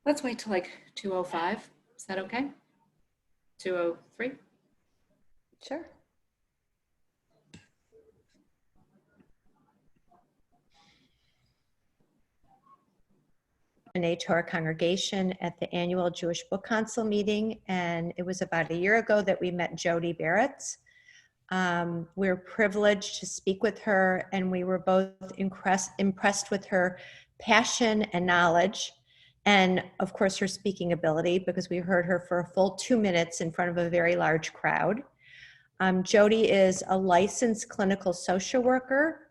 Let's wait till like 2:05. Is that okay? 2:03? Sure. To our congregation at the annual Jewish Book Council meeting, and it was about a year ago that we met Jodi Baretz. We were privileged to speak with her, and we were both impressed with her passion and knowledge, and of course her speaking ability, because we heard her for a full 2 minutes in front of a very large crowd. Jodi is a licensed clinical social worker.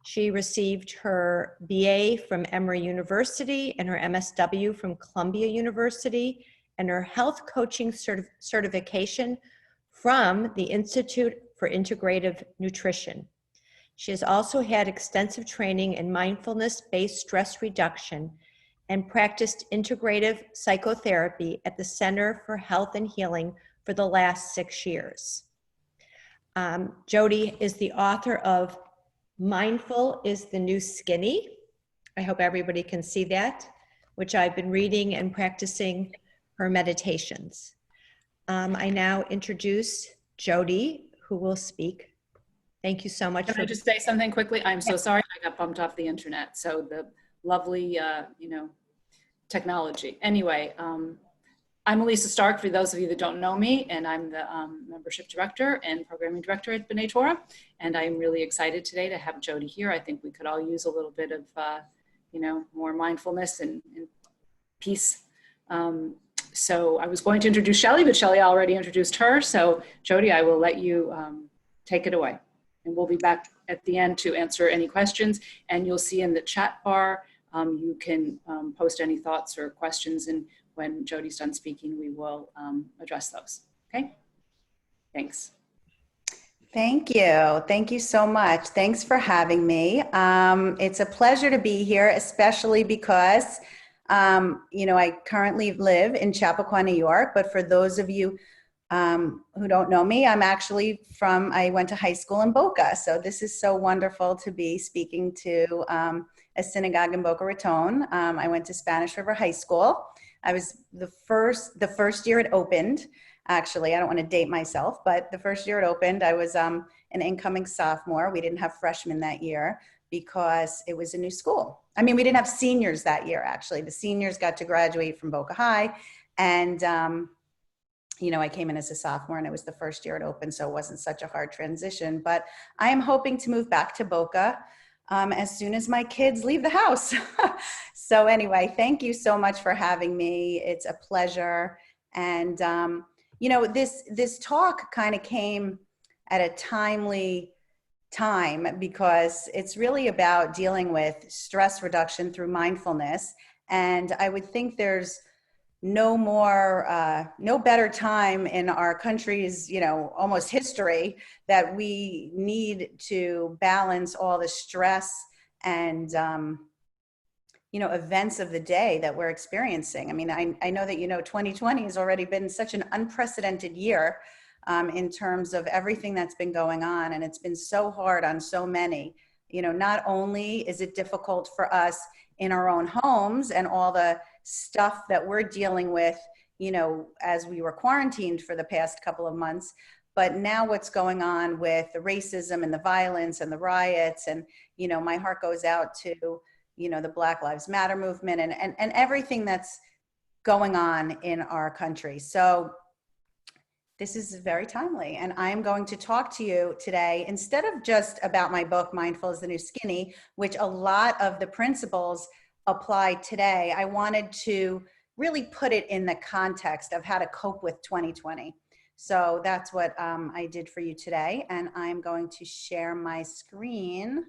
She received her BA from Emory University and her MSW from Columbia University and her health coaching certification from the Institute for Integrative Nutrition. She has also had extensive training in mindfulness-based stress reduction and practiced integrative psychotherapy at the Center for Health and Healing for the last 6 years. Jodi is the author of Mindful is the New Skinny. I hope everybody can see that, which I've been reading and practicing her meditations. I now introduce Jodi, who will speak. Thank you so much. Can I just say something quickly? I'm so sorry I got bumped off the internet. So the lovely, technology. Anyway, I'm Elisa Stark, for those of you that don't know me, and I'm the membership director and programming director at B'nai Torah. And I'm really excited today to have Jodi here. I think we could all use a little bit of, more mindfulness and peace. So I was going to introduce Shelley, but Shelley already introduced her. So Jodi, I will let you take it away. And we'll be back at the end to answer any questions. And you'll see in the chat bar, you can post any thoughts or questions, and when Jodi's done speaking, we will address those. Okay? Thanks. Thank you. Thank you so much. Thanks for having me. It's a pleasure to be here, especially because, I currently live in Chappaqua, New York, but for those of you who don't know me, I'm actually I went to high school in Boca. So this is so wonderful to be speaking to a synagogue in Boca Raton. I went to Spanish River High School. I was the first year it opened. Actually, I don't want to date myself, but the first year it opened, I was an incoming sophomore. We didn't have freshmen that year because it was a new school. I mean, we didn't have seniors that year, actually. The seniors got to graduate from Boca High, and I came in as a sophomore, and it was the first year it opened, so it wasn't such a hard transition. But I am hoping to move back to Boca as soon as my kids leave the house. So anyway, thank you so much for having me. It's a pleasure. And, this talk kind of came at a timely time because it's really about dealing with stress reduction through mindfulness. And I would think there's no better time in our country's, almost history that we need to balance all the stress and, events of the day that we're experiencing. I mean, I know that, 2020 has already been such an unprecedented year in terms of everything that's been going on. And it's been so hard on so many. Not only is it difficult for us in our own homes and all the stuff that we're dealing with, as we were quarantined for the past couple of months, but now what's going on with the racism and the violence and the riots. And, my heart goes out to, the Black Lives Matter movement and everything that's going on in our country. So this is very timely. And I'm going to talk to you today, instead of just about my book, Mindful is the New Skinny, which a lot of the principles apply today. I wanted to really put it in the context of how to cope with 2020. So that's what I did for you today. And I'm going to share my screen.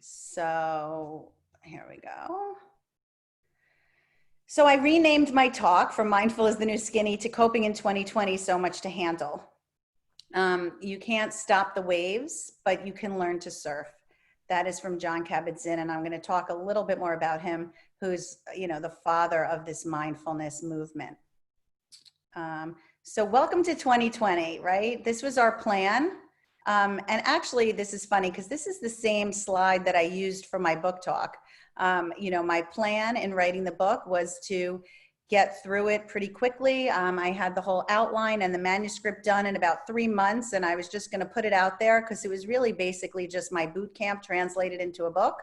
So here we go. So I renamed my talk from Mindful is the New Skinny to Coping in 2020, So Much to Handle. You can't stop the waves, but you can learn to surf. That is from Jon Kabat-Zinn, and I'm going to talk a little bit more about him, who's, the father of this mindfulness movement. So welcome to 2020, right? This was our plan. And actually, this is funny because this is the same slide that I used for my book talk. You know, my plan in writing the book was to get through it pretty quickly. I had the whole outline and the manuscript done in about 3 months, and I was just going to put it out there because it was really basically just my boot camp translated into a book.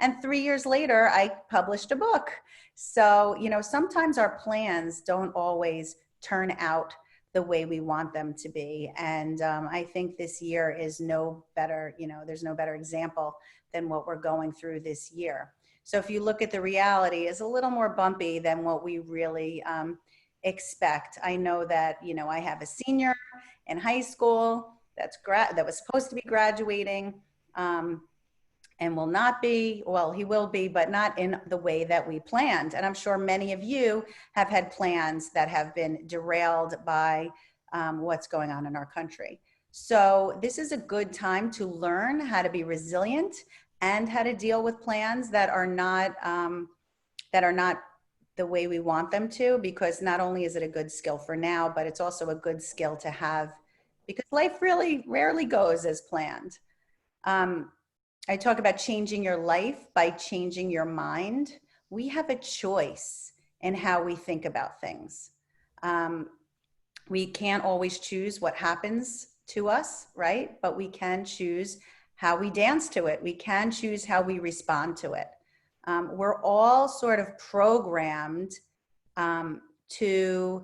And 3 years later, I published a book. So, you know, sometimes our plans don't always turn out the way we want them to be. And I think this year is no better, you know, there's no better example than what we're going through this year. So if you look at the reality, it's a little more bumpy than what we really expect. I know that, you know, I have a senior in high school that was supposed to be graduating and will not be, well, he will be, but not in the way that we planned. And I'm sure many of you have had plans that have been derailed by what's going on in our country. So this is a good time to learn how to be resilient and how to deal with plans that are not the way we want them to, because not only is it a good skill for now, but it's also a good skill to have because life really rarely goes as planned. I talk about changing your life by changing your mind. We have a choice in how we think about things. We can't always choose what happens to us, right? But we can choose how we dance to it. We can choose how we respond to it. We're all sort of programmed to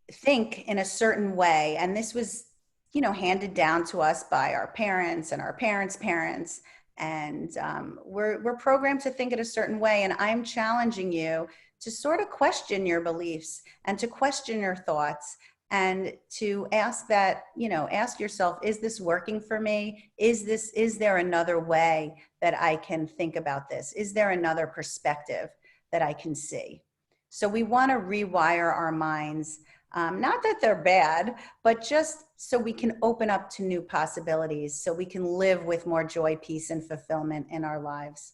think in a certain way. And this was, you know, handed down to us by our parents and our parents' parents. And we're programmed to think in a certain way. And I'm challenging you to sort of question your beliefs and to question your thoughts and to ask that, you know, ask yourself, is this working for me? Is there another way that I can think about this? Is there another perspective that I can see? So we want to rewire our minds. Not that they're bad, but just so we can open up to new possibilities, so we can live with more joy, peace, and fulfillment in our lives.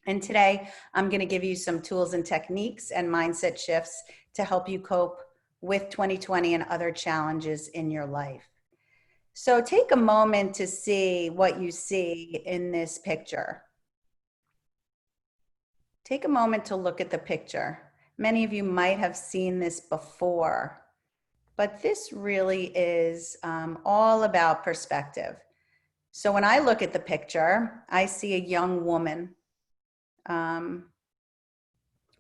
And today, I'm going to give you some tools and techniques and mindset shifts to help you cope with 2020 and other challenges in your life. So take a moment to see what you see in this picture. Take a moment to look at the picture. Many of you might have seen this before, but this really is all about perspective. So when I look at the picture, I see a young woman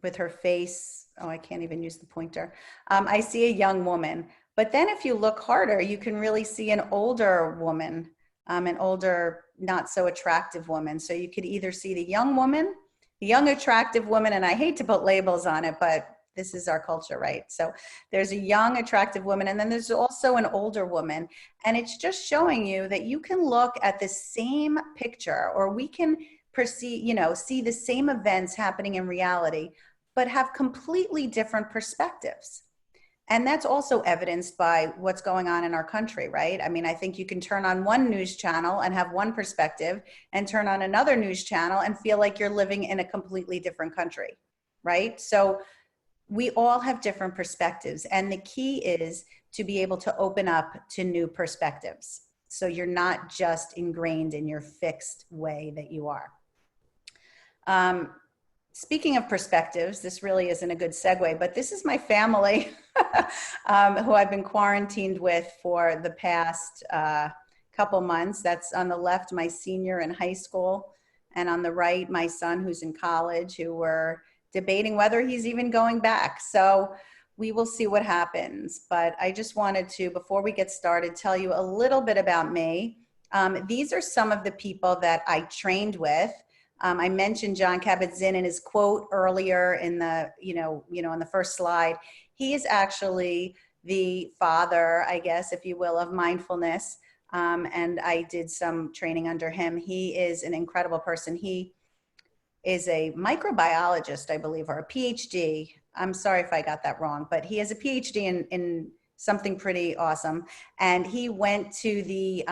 with her face, oh, I can't even use the pointer. I see a young woman, but then if you look harder, you can really see an older woman, an older, not so attractive woman. So you could either see the young woman, the young attractive woman, and I hate to put labels on it, but this is our culture, right? So there's a young attractive woman, and then there's also an older woman. And it's just showing you that you can look at the same picture, or we can perceive, you know, see the same events happening in reality, but have completely different perspectives. And that's also evidenced by what's going on in our country, right? I mean, I think you can turn on one news channel and have one perspective and turn on another news channel and feel like you're living in a completely different country, right? So we all have different perspectives. And the key is to be able to open up to new perspectives. So you're not just ingrained in your fixed way that you are. Speaking of perspectives, this really isn't a good segue, but this is my family who I've been quarantined with for the past couple months. That's on the left, my senior in high school, and on the right, my son who's in college, who we're debating whether he's even going back. So we will see what happens. But I just wanted to, before we get started, tell you a little bit about me. These are some of the people that I trained with. I mentioned John Kabat-Zinn in his quote earlier in the, in the first slide. He is actually the father, I guess, if you will, of mindfulness. And I did some training under him. He is an incredible person. He is a microbiologist, I believe, or a PhD. I'm sorry if I got that wrong, but he has a PhD in something pretty awesome. And he went to the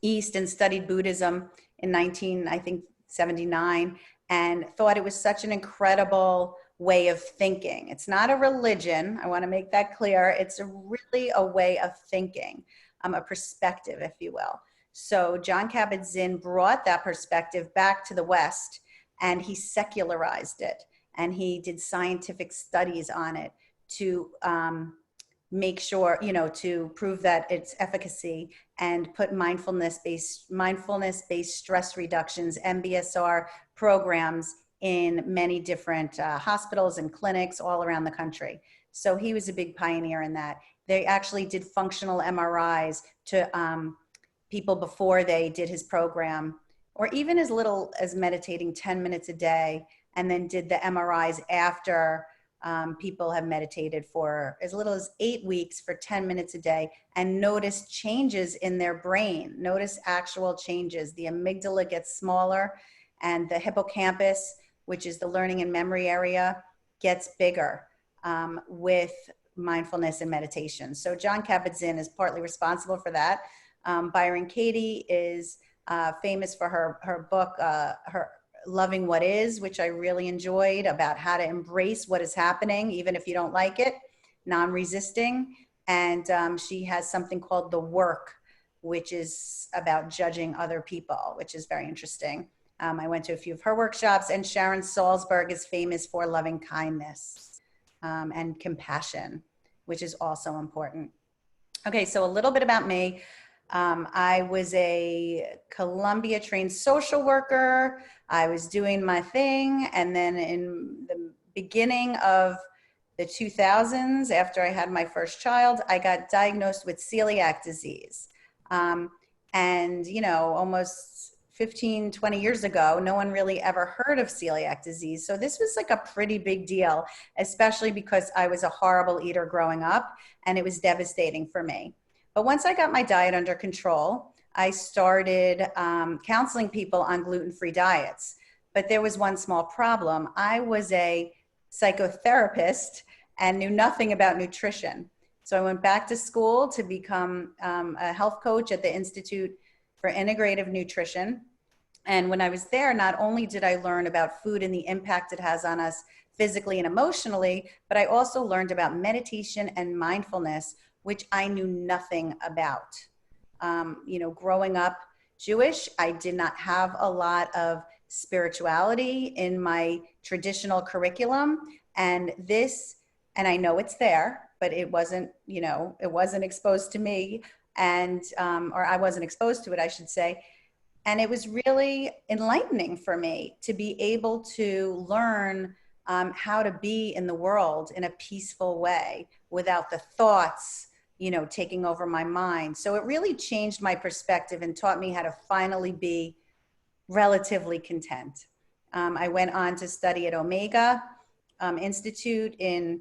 East and studied Buddhism in 1979 and thought it was such an incredible way of thinking. It's not a religion. I want to make that clear. It's really a way of thinking. a perspective, if you will. So John Kabat-Zinn brought that perspective back to the West, and he secularized it, and he did scientific studies on it to make sure, to prove that its efficacy, and put mindfulness-based stress reductions, MBSR programs in many different hospitals and clinics all around the country. So he was a big pioneer in that. They actually did functional MRIs to people before they did his program, or even as little as meditating 10 minutes a day, and then did the MRIs after people have meditated for as little as 8 weeks for 10 minutes a day, and notice changes in their brain. Notice actual changes. The amygdala gets smaller, and the hippocampus, which is the learning and memory area, gets bigger with mindfulness and meditation. So John Kabat-Zinn is partly responsible for that. Byron Katie is famous for her book, her Loving What Is, which I really enjoyed, about how to embrace what is happening, even if you don't like it, non-resisting. And she has something called The Work, which is about judging other people, which is very interesting. I went to a few of her workshops, and Sharon Salzberg is famous for loving kindness and compassion, which is also important. Okay, so a little bit about me. I was a Columbia trained social worker. I was doing my thing. And then in the beginning of the 2000s, after I had my first child, I got diagnosed with celiac disease. And, almost 15, 20 years ago, no one really ever heard of celiac disease. So this was like a pretty big deal, especially because I was a horrible eater growing up, and it was devastating for me. But once I got my diet under control, I started counseling people on gluten-free diets. But there was one small problem. I was a psychotherapist and knew nothing about nutrition. So I went back to school to become a health coach at the Institute for Integrative Nutrition. And when I was there, not only did I learn about food and the impact it has on us physically and emotionally, but I also learned about meditation and mindfulness, which I knew nothing about. Growing up Jewish, I did not have a lot of spirituality in my traditional curriculum. And I know it's there, but it wasn't exposed to me, or I wasn't exposed to it, I should say. And it was really enlightening for me to be able to learn how to be in the world in a peaceful way without the thoughts taking over my mind. So it really changed my perspective and taught me how to finally be relatively content. I went on to study at Omega Institute in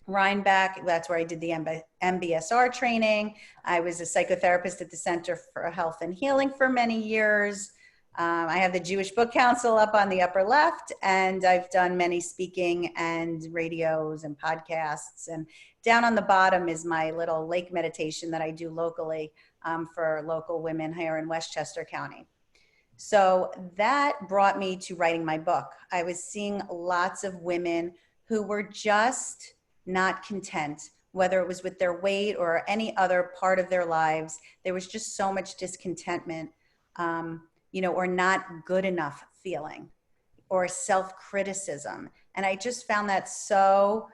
Rhinebeck. That's where I did the MBSR training. I was a psychotherapist at the Center for Health and Healing for many years. I have the Jewish Book Council up on the upper left, and I've done many speaking and radios and podcasts. And down on the bottom is my little lake meditation that I do locally for local women here in Westchester County. So that brought me to writing my book. I was seeing lots of women who were just not content, whether it was with their weight or any other part of their lives. There was just so much discontentment, or not good enough feeling, or self-criticism. And I just found that so,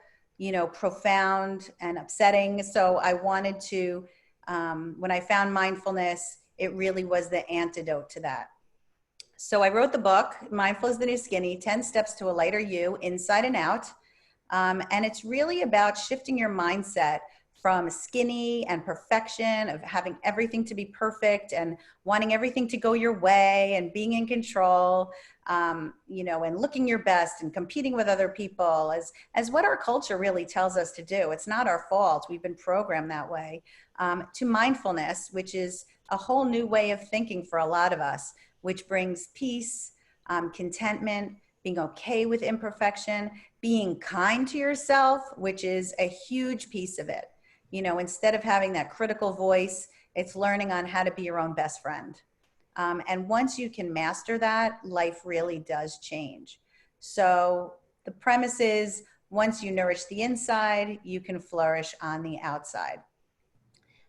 profound and upsetting. So I wanted to, when I found mindfulness, it really was the antidote to that. So I wrote the book, Mindful is the New Skinny, 10 Steps to a Lighter You, Inside and Out. And it's really about shifting your mindset from skinny and perfection, of having everything to be perfect and wanting everything to go your way and being in control, and looking your best and competing with other people as what our culture really tells us to do. It's not our fault. We've been programmed that way. To mindfulness, which is a whole new way of thinking for a lot of us, which brings peace, contentment, being okay with imperfection, being kind to yourself, which is a huge piece of it. Instead of having that critical voice, it's learning on how to be your own best friend. And once you can master that, life really does change. So the premise is, once you nourish the inside, you can flourish on the outside.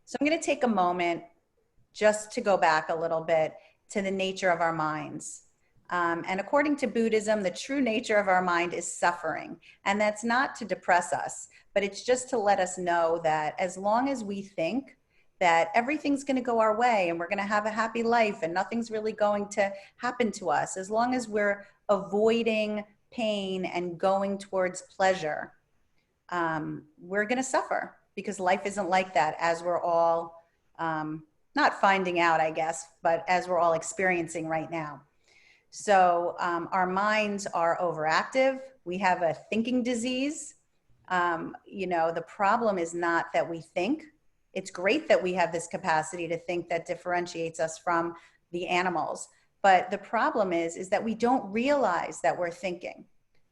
So I'm going to take a moment just to go back a little bit to the nature of our minds. And according to Buddhism, the true nature of our mind is suffering. And that's not to depress us, but it's just to let us know that as long as we think that everything's going to go our way and we're going to have a happy life and nothing's really going to happen to us, as long as we're avoiding pain and going towards pleasure, we're going to suffer, because life isn't like that, as we're all not finding out, I guess, but as we're all experiencing right now. So our minds are overactive. We have a thinking disease. The problem is not that we think. It's great that we have this capacity to think that differentiates us from the animals. But the problem is that we don't realize that we're thinking.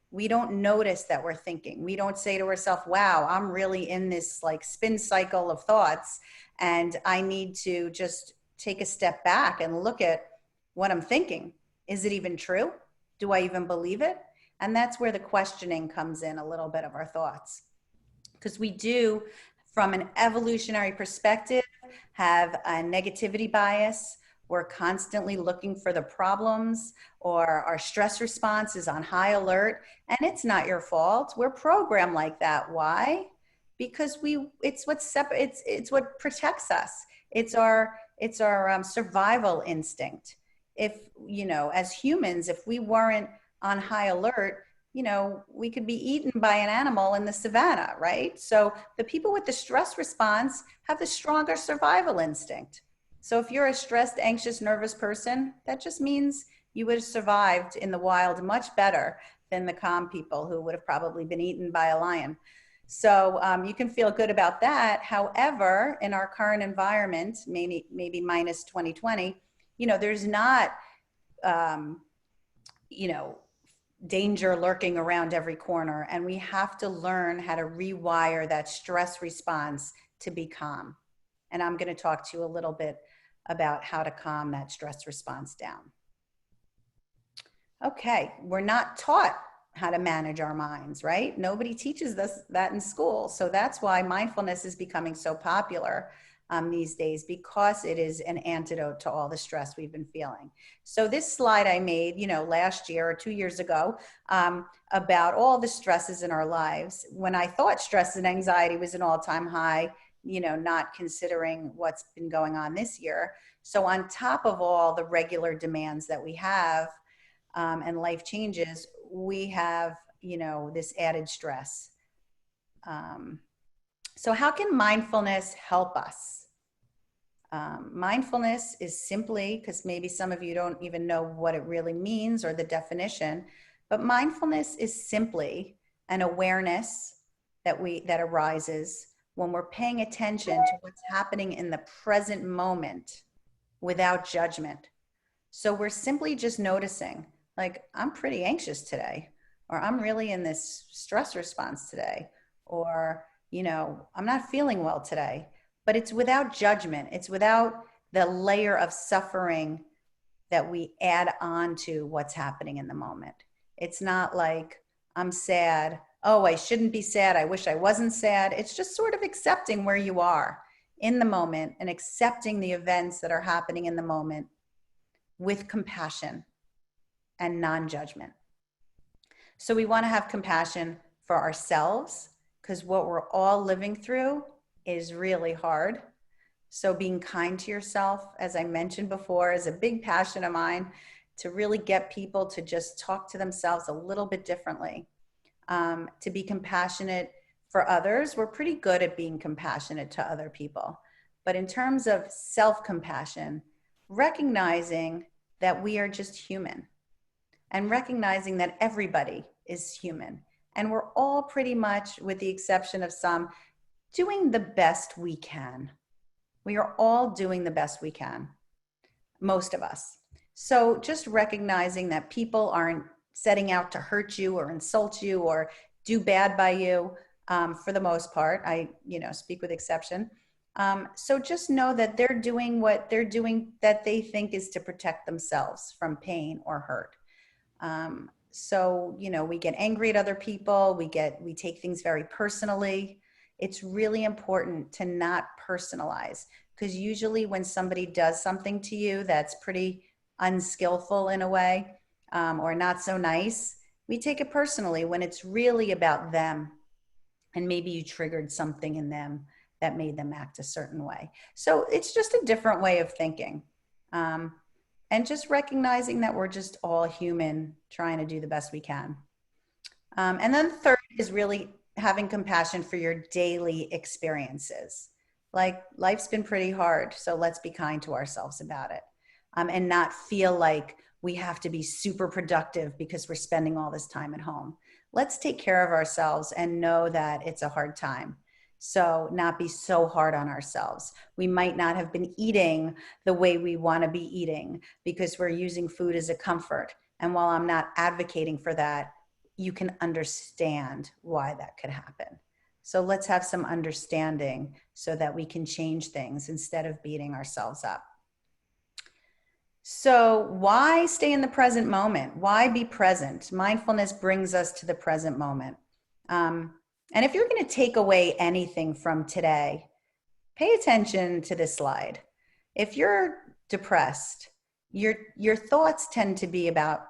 We don't notice that we're thinking. We don't say to ourselves, wow, I'm really in this like spin cycle of thoughts, and I need to just take a step back and look at what I'm thinking. Is it even true? Do I even believe it? And that's where the questioning comes in a little bit of our thoughts. Because we do, from an evolutionary perspective, have a negativity bias. We're constantly looking for the problems, or our stress response is on high alert. And it's not your fault. We're programmed like that. Why? Because it's what protects us. It's our survival instinct. If, as humans, if we weren't on high alert, we could be eaten by an animal in the savannah, right? So the people with the stress response have the stronger survival instinct. So if you're a stressed, anxious, nervous person, that just means you would have survived in the wild much better than the calm people who would have probably been eaten by a lion. So you can feel good about that. However, in our current environment, maybe minus 2020, there's not, danger lurking around every corner. And we have to learn how to rewire that stress response to be calm. And I'm going to talk to you a little bit about how to calm that stress response down. Okay, we're not taught how to manage our minds, right? Nobody teaches us that in school. So that's why mindfulness is becoming so popular these days, because it is an antidote to all the stress we've been feeling. So this slide I made, last year or 2 years ago, about all the stresses in our lives, when I thought stress and anxiety was an all-time high, not considering what's been going on this year. So on top of all the regular demands that we have and life changes, we have, this added stress. So how can mindfulness help us? Mindfulness is simply, because maybe some of you don't even know what it really means or the definition, but mindfulness is simply an awareness that arises when we're paying attention to what's happening in the present moment without judgment. So we're simply just noticing, like, I'm pretty anxious today, or I'm really in this stress response today, or, I'm not feeling well today. But it's without judgment. It's without the layer of suffering that we add on to what's happening in the moment. It's not like, I'm sad. Oh, I shouldn't be sad. I wish I wasn't sad. It's just sort of accepting where you are in the moment and accepting the events that are happening in the moment with compassion and non-judgment. So we want to have compassion for ourselves, because what we're all living through is really hard. So being kind to yourself, as I mentioned before, is a big passion of mine, to really get people to just talk to themselves a little bit differently. To be compassionate for others, we're pretty good at being compassionate to other people. But in terms of self-compassion, recognizing that we are just human, and recognizing that everybody is human. And we're all pretty much, with the exception of some, doing the best we can. We are all doing the best we can, most of us. So just recognizing that people aren't setting out to hurt you or insult you or do bad by you, for the most part. I, speak with exception. So just know that they're doing what they're doing that they think is to protect themselves from pain or hurt. So, we get angry at other people. We take things very personally. It's really important to not personalize, because usually when somebody does something to you that's pretty unskillful in a way, or not so nice, we take it personally when it's really about them. And maybe you triggered something in them that made them act a certain way. So it's just a different way of thinking. And just recognizing that we're just all human trying to do the best we can. And then the third is really having compassion for your daily experiences. Like, life's been pretty hard, so let's be kind to ourselves about it, and not feel like we have to be super productive because we're spending all this time at home. Let's take care of ourselves and know that it's a hard time. So not be so hard on ourselves. We might not have been eating the way we want to be eating because we're using food as a comfort. And while I'm not advocating for that, you can understand why that could happen. So let's have some understanding so that we can change things instead of beating ourselves up. So why stay in the present moment? Why be present? Mindfulness brings us to the present moment. And if you're going to take away anything from today, pay attention to this slide. If you're depressed, your thoughts tend to be about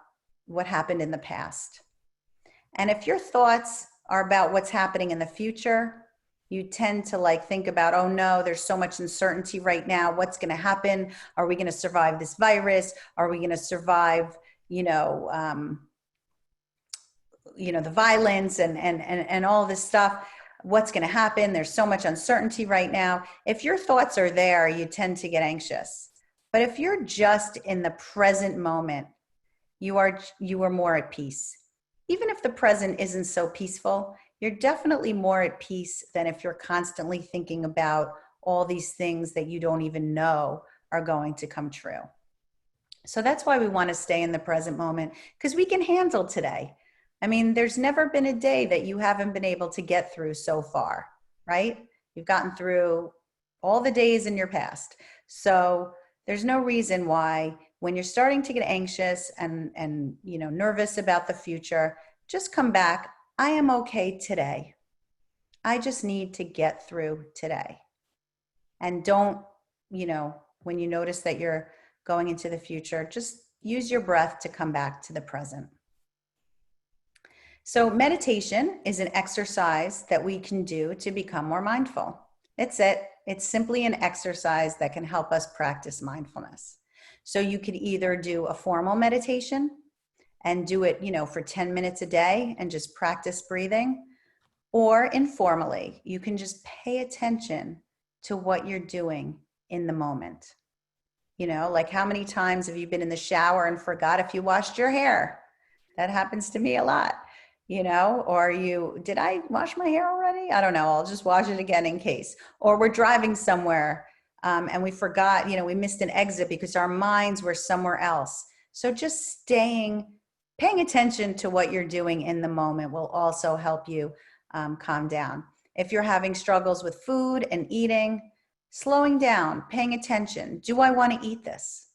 what happened in the past. And if your thoughts are about what's happening in the future, you tend to like think about, oh no, there's so much uncertainty right now. What's going to happen? Are we going to survive this virus? Are we going to survive, the violence and all this stuff? What's going to happen? There's so much uncertainty right now. If your thoughts are there, you tend to get anxious. But if you're just in the present moment, you are more at peace. Even if the present isn't so peaceful, you're definitely more at peace than if you're constantly thinking about all these things that you don't even know are going to come true. So that's why we want to stay in the present moment, because we can handle today. I mean, there's never been a day that you haven't been able to get through so far, right? You've gotten through all the days in your past. So there's no reason why, when you're starting to get anxious and nervous about the future, just come back. I am okay today. I just need to get through today. And don't, when you notice that you're going into the future, just use your breath to come back to the present. So meditation is an exercise that we can do to become more mindful. That's it. It's simply an exercise that can help us practice mindfulness. So you could either do a formal meditation and do it, for 10 minutes a day and just practice breathing, or informally, you can just pay attention to what you're doing in the moment. Like, how many times have you been in the shower and forgot if you washed your hair? That happens to me a lot. Or did I wash my hair already? I don't know. I'll just wash it again in case. Or we're driving somewhere and we forgot, we missed an exit because our minds were somewhere else. So just paying attention to what you're doing in the moment will also help you calm down. If you're having struggles with food and eating, slowing down, paying attention. Do I want to eat this?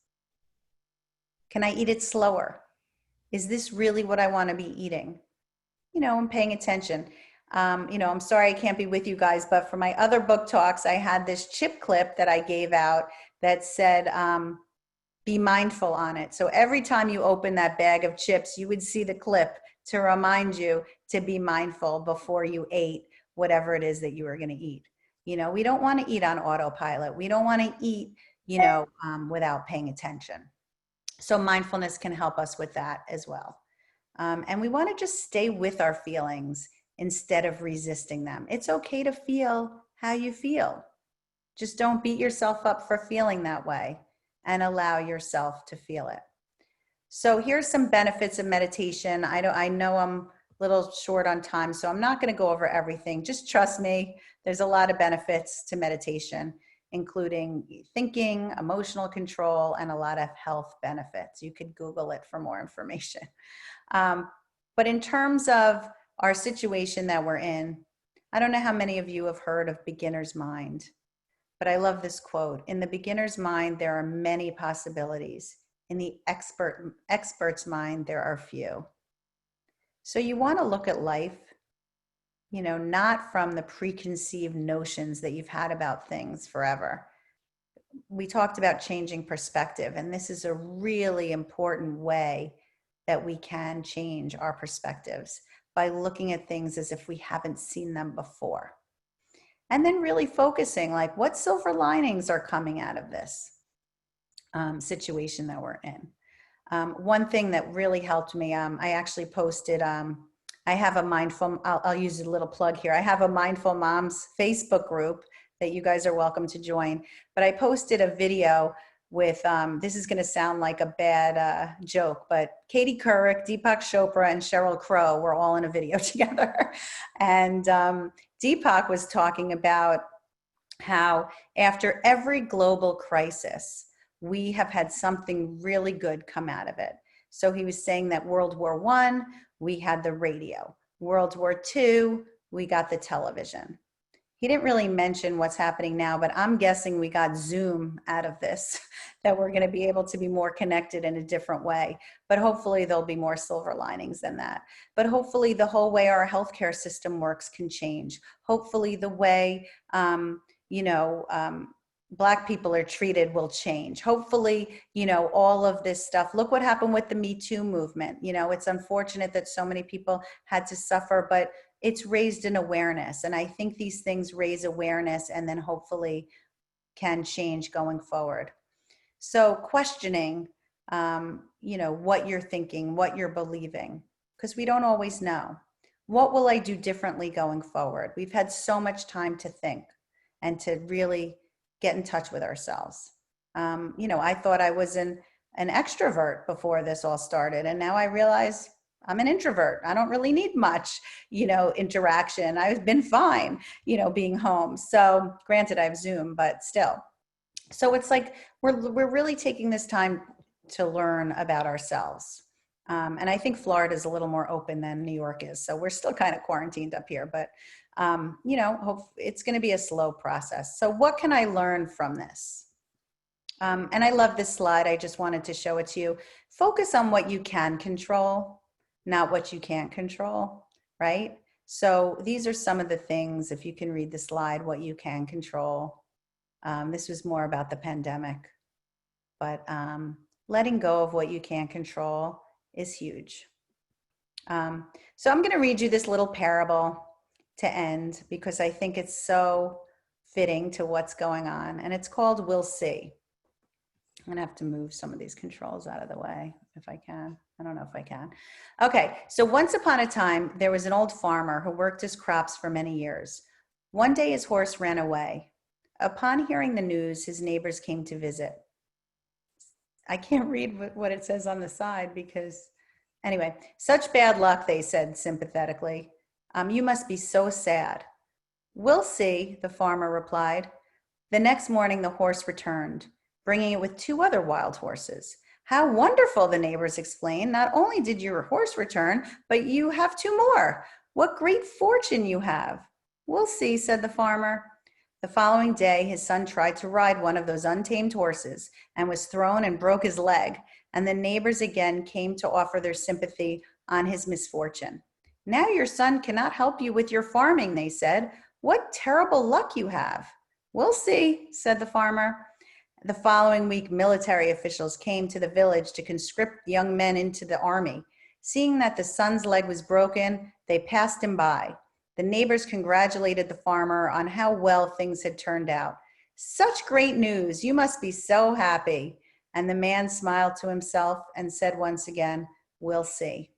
Can I eat it slower? Is this really what I want to be eating? And paying attention. I'm sorry I can't be with you guys, but for my other book talks, I had this chip clip that I gave out that said, be mindful on it. So every time you open that bag of chips, you would see the clip to remind you to be mindful before you ate whatever it is that you were going to eat. We don't want to eat on autopilot. We don't want to eat, without paying attention. So mindfulness can help us with that as well. And we want to just stay with our feelings instead of resisting them. It's okay to feel how you feel. Just don't beat yourself up for feeling that way, and allow yourself to feel it. So here's some benefits of meditation. I know I'm a little short on time, so I'm not going to go over everything. Just trust me. There's a lot of benefits to meditation, including thinking, emotional control, and a lot of health benefits. You could Google it for more information. But in terms of our situation that we're in, I don't know how many of you have heard of beginner's mind, but I love this quote. In the beginner's mind, there are many possibilities. In the expert's mind, there are few. So you want to look at life not from the preconceived notions that you've had about things forever. We talked about changing perspective, and this is a really important way that we can change our perspectives by looking at things as if we haven't seen them before. And then really focusing, like, what silver linings are coming out of this situation that we're in. One thing that really helped me, I actually posted, I have a mindful, I'll use a little plug here. I have a Mindful Moms Facebook group that you guys are welcome to join. But I posted a video with, this is going to sound like a bad joke, but Katie Couric, Deepak Chopra, and Sheryl Crow were all in a video together. And Deepak was talking about how after every global crisis, we have had something really good come out of it. So he was saying that World War I, we had the radio. World War II, we got the television. He didn't really mention what's happening now, but I'm guessing we got Zoom out of this, that we're going to be able to be more connected in a different way. But hopefully there'll be more silver linings than that. But hopefully the whole way our healthcare system works can change. Hopefully the way, Black people are treated will change. Hopefully, all of this stuff. Look what happened with the Me Too movement. It's unfortunate that so many people had to suffer, but it's raised an awareness. And I think these things raise awareness and then hopefully can change going forward. So questioning, what you're thinking, what you're believing, because we don't always know. What will I do differently going forward? We've had so much time to think and to really get in touch with ourselves. I thought I was an extrovert before this all started. And now I realize I'm an introvert. I don't really need much, interaction. I've been fine, being home. So granted I have Zoom, but still. So it's like, we're really taking this time to learn about ourselves. And I think Florida is a little more open than New York is. So we're still kind of quarantined up here, but it's going to be a slow process. So what can I learn from this? And I love this slide. I just wanted to show it to you. Focus on what you can control, not what you can't control, right? So these are some of the things, if you can read the slide, what you can control. This was more about the pandemic, but letting go of what you can't control is huge. So I'm going to read you this little parable to end because I think it's so fitting to what's going on. And it's called We'll See. I'm gonna have to move some of these controls out of the way if I can. I don't know if I can. Okay, so once upon a time, there was an old farmer who worked his crops for many years. One day his horse ran away. Upon hearing the news, his neighbors came to visit. I can't read what it says on the side because, anyway, such bad luck, they said sympathetically. You must be so sad. We'll see, the farmer replied. The next morning, the horse returned, bringing it with 2 other wild horses. How wonderful, the neighbors explained. Not only did your horse return, but you have 2 more. What great fortune you have. We'll see, said the farmer. The following day, his son tried to ride one of those untamed horses and was thrown and broke his leg. And the neighbors again came to offer their sympathy on his misfortune. Now your son cannot help you with your farming, they said. What terrible luck you have. We'll see, said the farmer. The following week, military officials came to the village to conscript young men into the army. Seeing that the son's leg was broken, they passed him by. The neighbors congratulated the farmer on how well things had turned out. Such great news, you must be so happy. And the man smiled to himself and said once again, we'll see.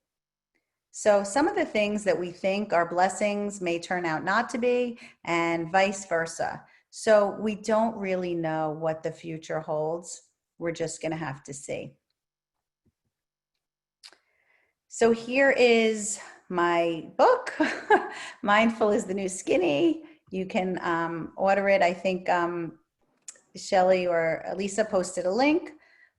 So some of the things that we think are blessings may turn out not to be, and vice versa. So we don't really know what the future holds. We're just going to have to see. So here is my book, Mindful is the New Skinny. You can order it. I think Shelley or Lisa posted a link.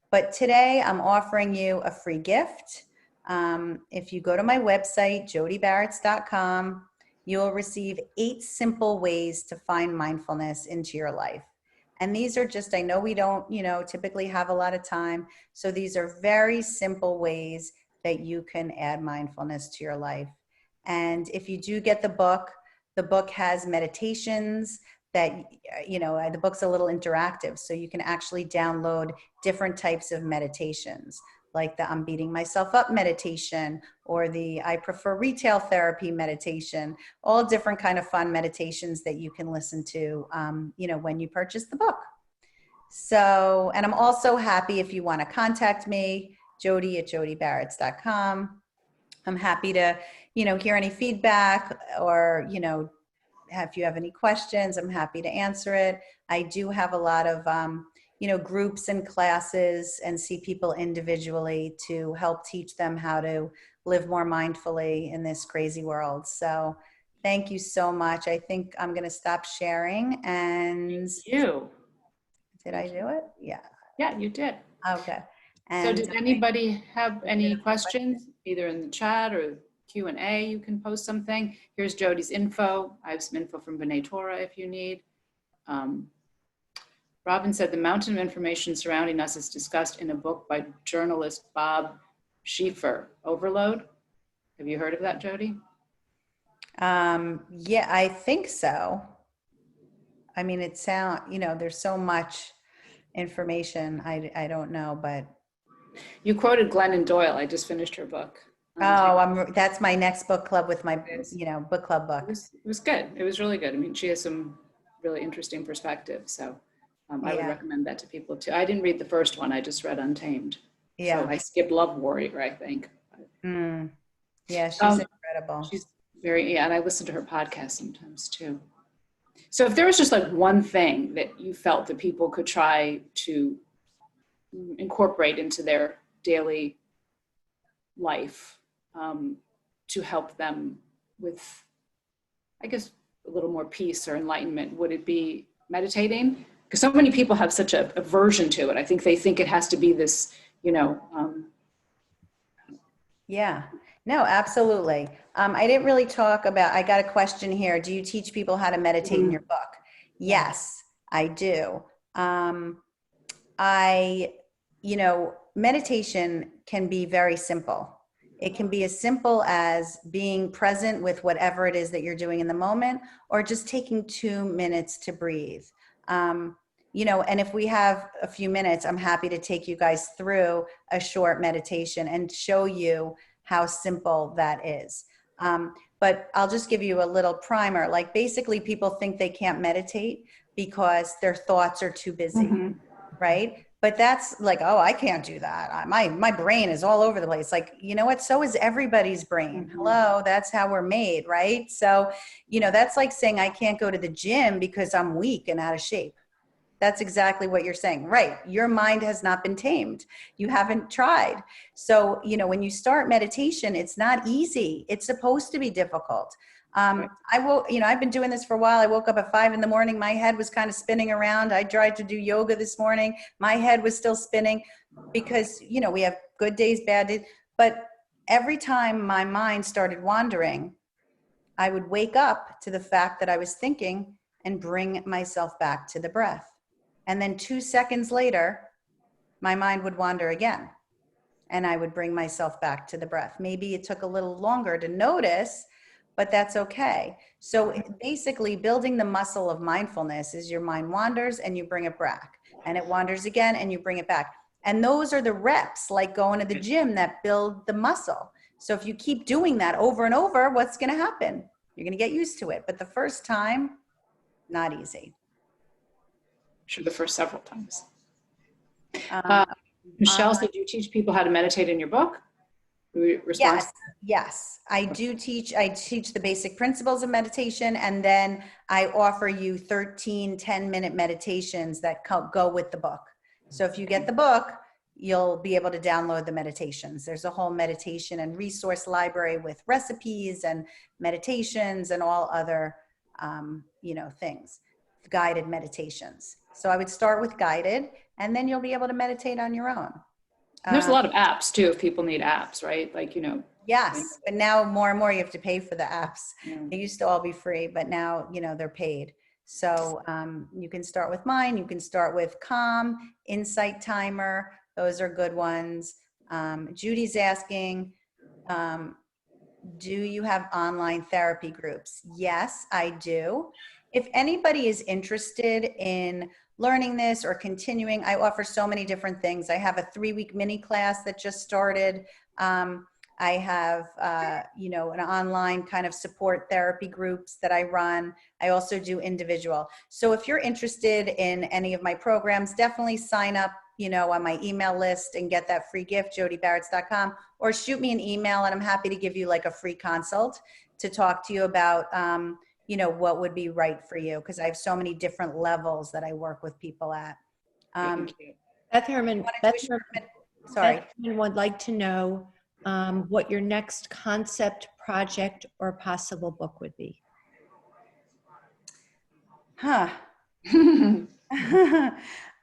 But today I'm offering you a free gift. If you go to my website, jodibaretz.com, you'll receive 8 simple ways to find mindfulness into your life. And these are just, I know we don't, typically have a lot of time. So these are very simple ways that you can add mindfulness to your life. And if you do get the book, The book has meditations that, the book's a little interactive, so you can actually download different types of meditations, like the I'm beating myself up meditation, or the I prefer retail therapy meditation, all different kind of fun meditations that you can listen to, when you purchase the book. So, and I'm also happy if you want to contact me, Jodi@jodibaretz.com. I'm happy to, hear any feedback, or, if you have any questions, I'm happy to answer it. I do have a lot of, groups and classes, and see people individually to help teach them how to live more mindfully in this crazy world. So thank you so much. I think I'm going to stop sharing. And You. did I do it? Yeah. Yeah, you did. Okay. So And does anybody have any questions, either in the chat or Q&A? You can post something. Here's Jodi's info. I have some info from B'nai Torah if you need. Robin said the mountain of information surrounding us is discussed in a book by journalist Bob Schieffer, Overload. Have you heard of that, Jodi? yeah, I think so. I mean, there's so much information. I don't know, but. You quoted Glennon Doyle. I just finished her book. That's my next book club with my, book club book. It was good. It was really good. I mean, she has some really interesting perspectives. So I would recommend that to people too. I didn't read the first one. I just read Untamed. Yeah. So I skipped Love Warrior, I think. Yeah, she's incredible. She's and I listen to her podcast sometimes too. So if there was just like one thing that you felt that people could try to incorporate into their daily life to help them with, I guess, a little more peace or enlightenment, would it be meditating? Because so many people have such a aversion to it. I think they think it has to be this, Yeah, no, absolutely. I didn't really talk about, I got a question here. Do you teach people how to meditate in your book? Yes, I do. Meditation can be very simple. It can be as simple as being present with whatever it is that you're doing in the moment, or just taking 2 minutes to breathe. And if we have a few minutes, I'm happy to take you guys through a short meditation and show you how simple that is. But I'll just give you a little primer. Like, basically, people think they can't meditate because their thoughts are too busy, right? But that's like, oh, I can't do that. My brain is all over the place. Like, you know what? So is everybody's brain. Hello, that's how we're made, right? So, that's like saying I can't go to the gym because I'm weak and out of shape. That's exactly what you're saying, right? Your mind has not been tamed. You haven't tried. So, when you start meditation, it's not easy. It's supposed to be difficult. I've been doing this for a while. I woke up at 5 a.m. My head was kind of spinning around. I tried to do yoga this morning. My head was still spinning because, we have good days, bad days. But every time my mind started wandering, I would wake up to the fact that I was thinking and bring myself back to the breath. And then 2 seconds later, my mind would wander again, and I would bring myself back to the breath. Maybe it took a little longer to notice, but that's okay. So basically, building the muscle of mindfulness is your mind wanders and you bring it back, and it wanders again and you bring it back. And those are the reps, like going to the gym, that build the muscle. So if you keep doing that over and over, what's going to happen? You're going to get used to it. But the first time, not easy. Sure, the first several times. Michelle said you teach people how to meditate in your book? Yes, I do teach. I teach the basic principles of meditation, and then I offer you 13 10-minute meditations that go with the book. So if you get the book, you'll be able to download the meditations. There's a whole meditation and resource library with recipes and meditations and all other, things, guided meditations. So I would start with guided, and then you'll be able to meditate on your own. There's a lot of apps too, if people need apps, right? Like, Yes, but now more and more you have to pay for the apps. They used to all be free, but now, they're paid. So you can start with mine. You can start with Calm, Insight Timer. Those are good ones. Judy's asking, Do you have online therapy groups? Yes, I do. If anybody is interested in learning this or continuing, I offer so many different things. I have a 3-week mini class that just started. I have, an online kind of support therapy groups that I run. I also do individual. So if you're interested in any of my programs, definitely sign up, on my email list and get that free gift, jodibaretz.com, or shoot me an email and I'm happy to give you like a free consult to talk to you about, what would be right for you. Cause I have so many different levels that I work with people at. Thank you. Beth Herman, Sorry. Beth Herman would like to know what your next concept, project, or possible book would be. Huh.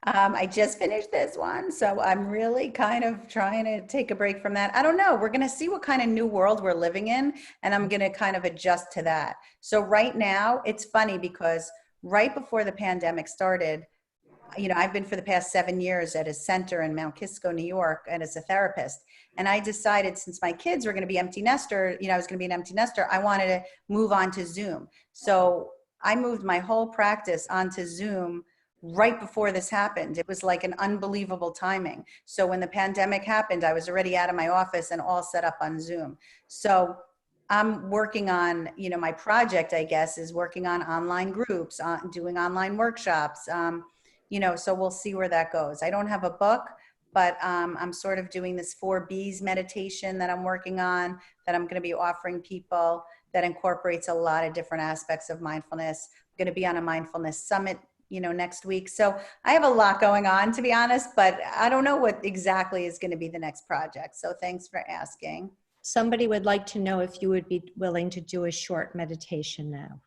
I just finished this one, so I'm really kind of trying to take a break from that. I don't know. We're going to see what kind of new world we're living in, and I'm going to kind of adjust to that. So right now, it's funny because right before the pandemic started, I've been for the past 7 years at a center in Mount Kisco, New York, and as a therapist. And I decided since my kids were going to be empty nester, I was going to be an empty nester, I wanted to move on to Zoom. So I moved my whole practice onto Zoom right before this happened. It was like an unbelievable timing. So when the pandemic happened, I was already out of my office and all set up on Zoom. So I'm working on, my project, I guess, is working on online groups, doing online workshops, so we'll see where that goes. I don't have a book, but I'm sort of doing this 4Bs meditation that I'm working on, that I'm going to be offering people, that incorporates a lot of different aspects of mindfulness. I'm going to be on a mindfulness summit, next week. So I have a lot going on, to be honest, but I don't know what exactly is going to be the next project. So thanks for asking. Somebody would like to know if you would be willing to do a short meditation now.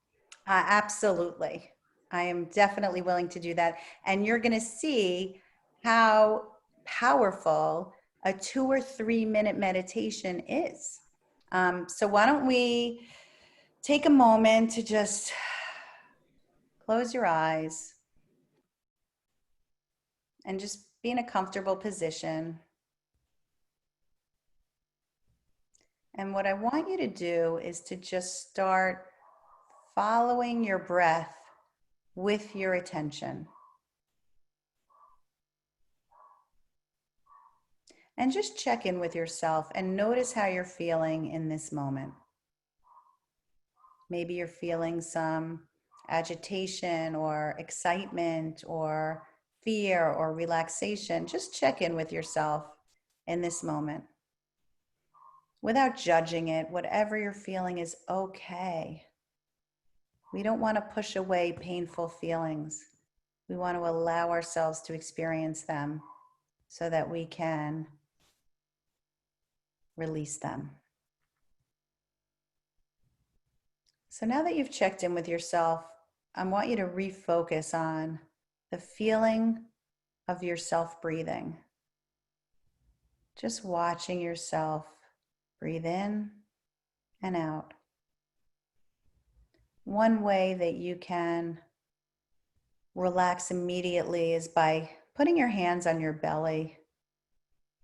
Absolutely. I am definitely willing to do that. And you're going to see how powerful a 2 or 3 minute meditation is. So why don't we take a moment to just close your eyes and just be in a comfortable position. And what I want you to do is to just start following your breath with your attention. And just check in with yourself and notice how you're feeling in this moment. Maybe you're feeling some agitation or excitement or fear or relaxation. Just check in with yourself in this moment. Without judging it, whatever you're feeling is okay. We don't want to push away painful feelings. We want to allow ourselves to experience them so that we can release them. So now that you've checked in with yourself, I want you to refocus on the feeling of yourself breathing. Just watching yourself breathe in and out. One way that you can relax immediately is by putting your hands on your belly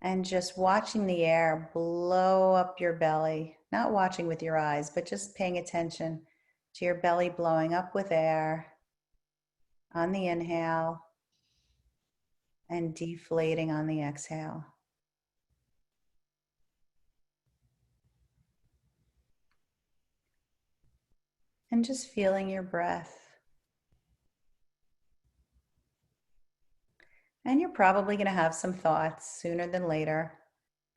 and just watching the air blow up your belly, not watching with your eyes, but just paying attention to your belly blowing up with air on the inhale and deflating on the exhale. And just feeling your breath. And you're probably going to have some thoughts sooner than later.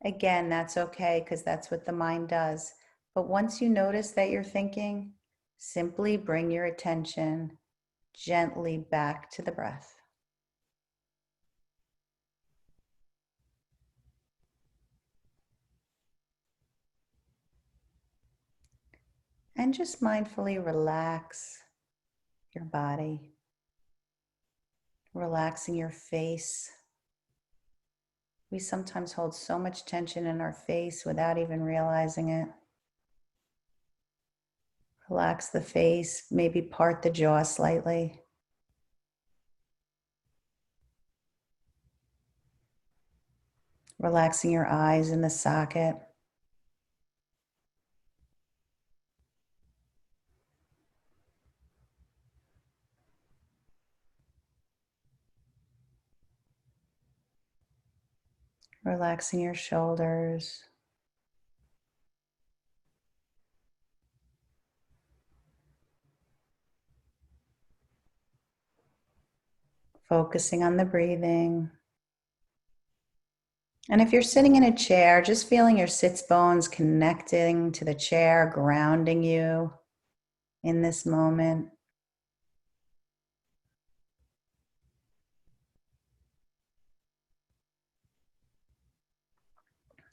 Again, that's okay because that's what the mind does. But once you notice that you're thinking, simply bring your attention gently back to the breath. And just mindfully relax your body, relaxing your face. We sometimes hold so much tension in our face without even realizing it. Relax the face, maybe part the jaw slightly. Relaxing your eyes in the socket. Relaxing your shoulders. Focusing on the breathing. And if you're sitting in a chair, just feeling your sits bones connecting to the chair, grounding you in this moment.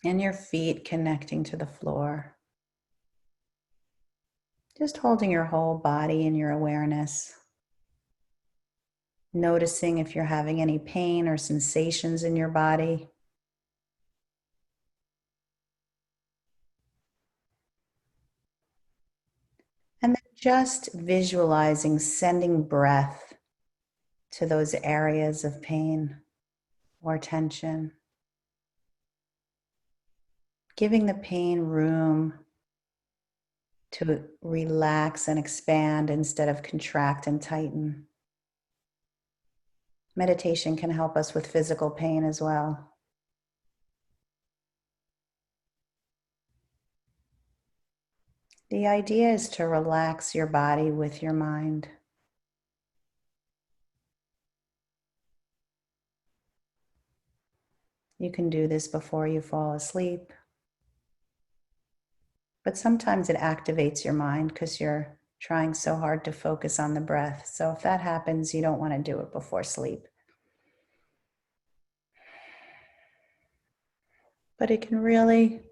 And your feet connecting to the floor. Just holding your whole body in your awareness. Noticing if you're having any pain or sensations in your body. And then just visualizing sending breath to those areas of pain or tension. Giving the pain room to relax and expand instead of contract and tighten. Meditation can help us with physical pain as well. The idea is to relax your body with your mind. You can do this before you fall asleep. But sometimes it activates your mind because you're trying so hard to focus on the breath. So if that happens, you don't want to do it before sleep. But it can really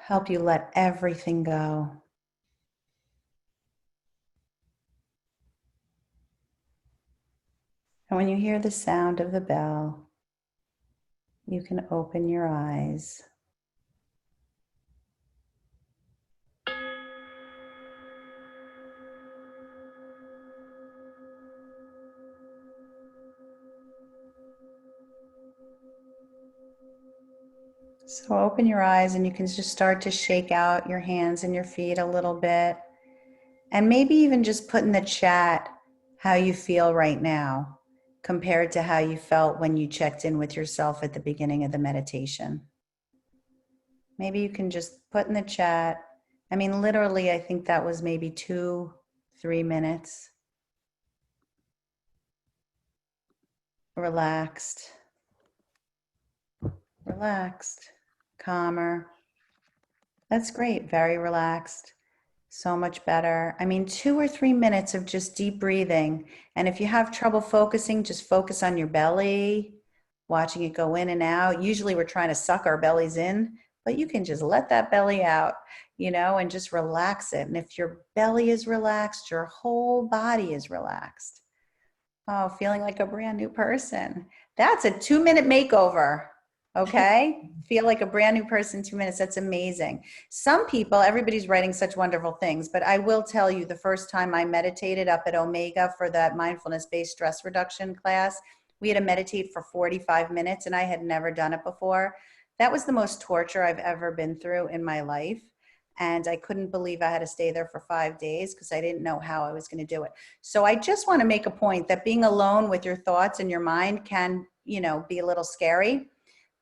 help you let everything go. And when you hear the sound of the bell, you can open your eyes. So open your eyes and you can just start to shake out your hands and your feet a little bit. And maybe even just put in the chat how you feel right now compared to how you felt when you checked in with yourself at the beginning of the meditation. Maybe you can just put in the chat. I mean, literally, I think that was maybe 2-3 minutes. Relaxed, calmer. That's great. Very relaxed. So much better. I mean, 2 or 3 minutes of just deep breathing. And if you have trouble focusing, just focus on your belly, watching it go in and out. Usually we're trying to suck our bellies in, but you can just let that belly out, and just relax it. And if your belly is relaxed, your whole body is relaxed. Oh, feeling like a brand new person. That's a 2-minute makeover. Okay. Feel like a brand new person, 2 minutes. That's amazing. Some people, everybody's writing such wonderful things, but I will tell you the first time I meditated up at Omega for that mindfulness-based stress reduction class, we had to meditate for 45 minutes and I had never done it before. That was the most torture I've ever been through in my life. And I couldn't believe I had to stay there for 5 days because I didn't know how I was going to do it. So I just want to make a point that being alone with your thoughts and your mind can, be a little scary.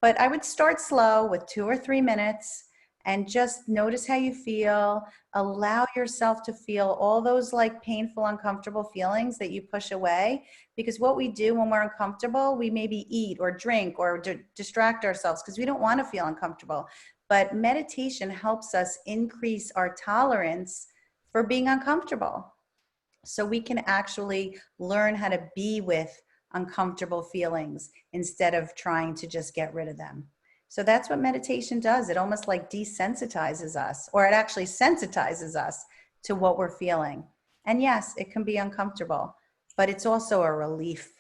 But I would start slow with 2 or 3 minutes and just notice how you feel. Allow yourself to feel all those like painful, uncomfortable feelings that you push away. Because what we do when we're uncomfortable, we maybe eat or drink or distract ourselves because we don't want to feel uncomfortable. But meditation helps us increase our tolerance for being uncomfortable. So we can actually learn how to be with uncomfortable feelings instead of trying to just get rid of them. So that's what meditation does. It almost like desensitizes us, or it actually sensitizes us to what we're feeling. And yes, it can be uncomfortable, but it's also a relief,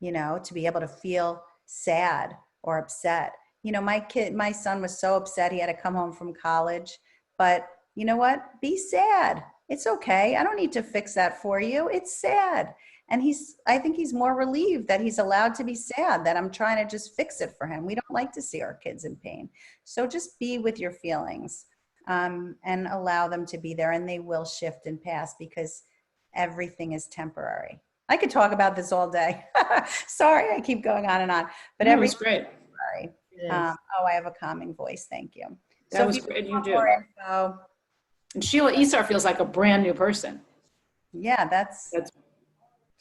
to be able to feel sad or upset. My son was so upset he had to come home from college, but you know what? Be sad. It's okay. I don't need to fix that for you. It's sad. And I think he's more relieved that he's allowed to be sad, that I'm trying to just fix it for him. We don't like to see our kids in pain. So just be with your feelings and allow them to be there, and they will shift and pass because everything is temporary. I could talk about this all day. Sorry, I keep going on and on. But No, it was great. sorry. It is. Oh, I have a calming voice. Thank you. That So was if great. You want do. more info, And Sheila Esar feels like a brand new person. yeah, that's That's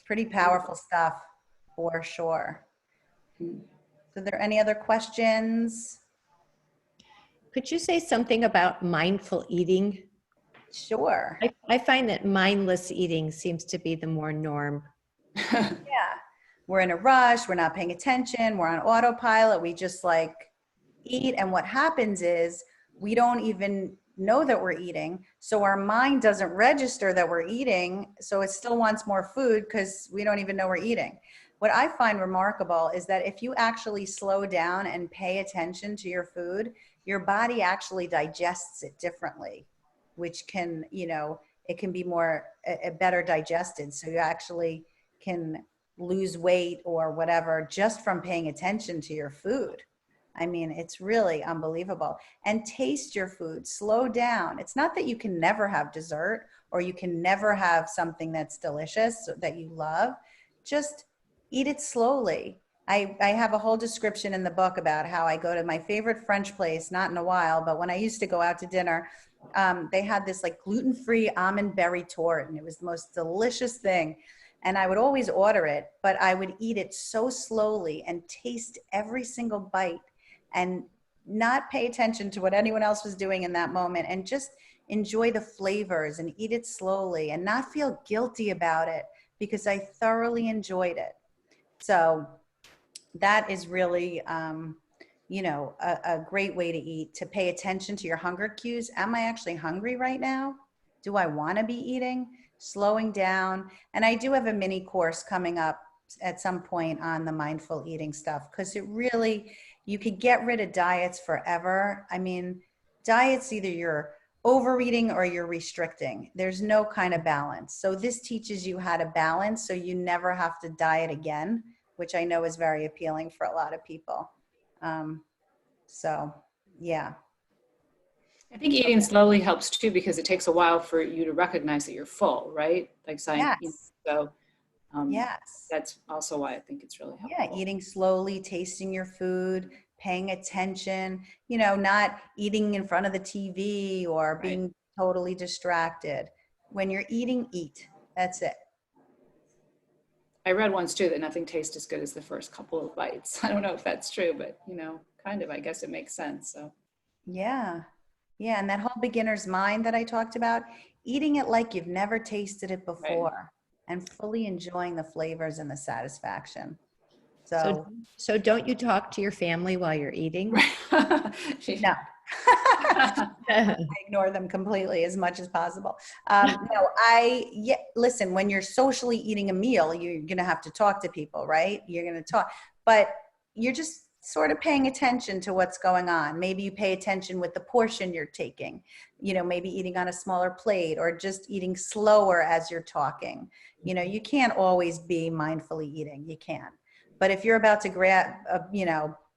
pretty powerful stuff for sure. So are there any other questions? Could you say something about mindful eating? Sure. I find that mindless eating seems to be the more norm. Yeah. We're in a rush. We're not paying attention. We're on autopilot. We just like eat. And what happens is we don't even know that we're eating. So our mind doesn't register that we're eating. So it still wants more food because we don't even know we're eating. What I find remarkable is that if you actually slow down and pay attention to your food, your body actually digests it differently, which can, you know, it can be more, better digested. So you actually can lose weight or whatever just from paying attention to your food. I mean, it's really unbelievable. And taste your food, slow down. It's not that you can never have dessert or you can never have something that's delicious that you love. Just eat it slowly. I have a whole description in the book about how I go to my favorite French place, not in a while, but when I used to go out to dinner, they had this like gluten-free almond berry torte, and it was the most delicious thing. And I would always order it, but I would eat it so slowly and taste every single bite and not pay attention to what anyone else was doing in that moment and just enjoy the flavors and eat it slowly and not feel guilty about it because I thoroughly enjoyed it. So that is really, you know, a great way to eat, to pay attention to your hunger cues. Am I actually hungry right now? Do I want to be eating? Slowing down. And I do have a mini course coming up at some point on the mindful eating stuff, because it really, you could get rid of diets forever. I mean, diets, either you're overeating or you're restricting. There's no kind of balance. So this teaches you how to balance so you never have to diet again, which I know is very appealing for a lot of people. So yeah. I think eating slowly helps too, because it takes a while for you to recognize that you're full, right? Like science. Yes. So Yes. that's also why I think it's really helpful. Yeah, eating slowly, tasting your food, paying attention, you know, not eating in front of the TV or being totally distracted. When you're eating, eat. That's it. I read once too that nothing tastes as good as the first couple of bites. I don't know if that's true, but you know, kind of, I guess it makes sense. So Yeah. Yeah. And that whole beginner's mind that I talked about, eating it like you've never tasted it before and fully enjoying the flavors and the satisfaction. So don't you talk to your family while you're eating? No. I ignore them completely as much as possible. No, listen, when you're socially eating a meal, you're going to have to talk to people, right? You're going to talk, but you're just sort of paying attention to what's going on. Maybe you pay attention with the portion you're taking, you know, maybe eating on a smaller plate or just eating slower as you're talking. You know, you can't always be mindfully eating. You can't. But if you're about to grab,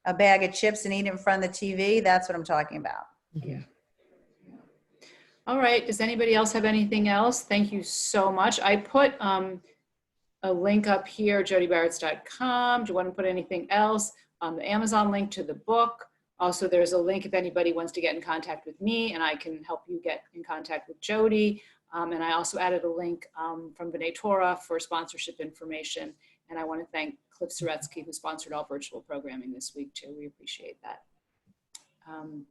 a bag of chips and eat it in front of the TV, that's what I'm talking about. yeah. All right. Does anybody else have anything else? Thank you so much. I put a link up here, jodibaretz.com. Do you want to put anything else? The Amazon link to the book. Also, there's a link if anybody wants to get in contact with me, and I can help you get in contact with Jodi. And I also added a link from B'nai Torah for sponsorship information. And I want to thank Cliff Soretsky, who sponsored all virtual programming this week too. We appreciate that.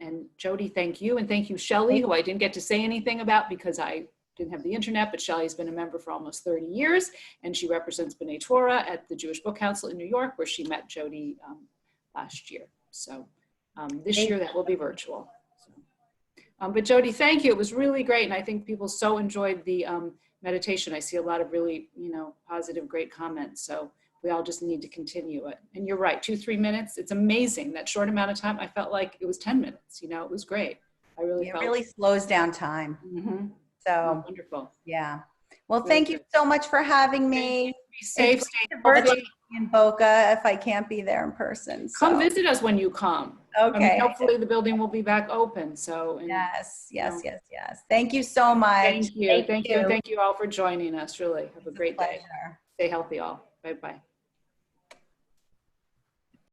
And Jodi, thank you. And thank you, Shelley, who I didn't get to say anything about because I didn't have the internet, but Shelley's been a member for almost 30 years. And she represents B'nai Torah at the Jewish Book Council in New York, where she met Jodi last year. So this year that will be virtual. So, but Jodi, thank you. It was really great. And I think people so enjoyed the meditation. I see a lot of really, positive, great comments. So we all just need to continue it. And you're right, 2-3 minutes. It's amazing. That short amount of time, I felt like it was 10 minutes, it was great. I really felt it really slows down time. Mm-hmm. So wonderful. Yeah. Well, thank you so much for having me. Be safe, stay healthy. In Boca if I can't be there in person. So. Come visit us when you come. Okay. Hopefully the building will be back open. So yes. Thank you so much. Thank you. Thank you. And thank you all for joining us. Really have a great day. Stay healthy all. Bye-bye.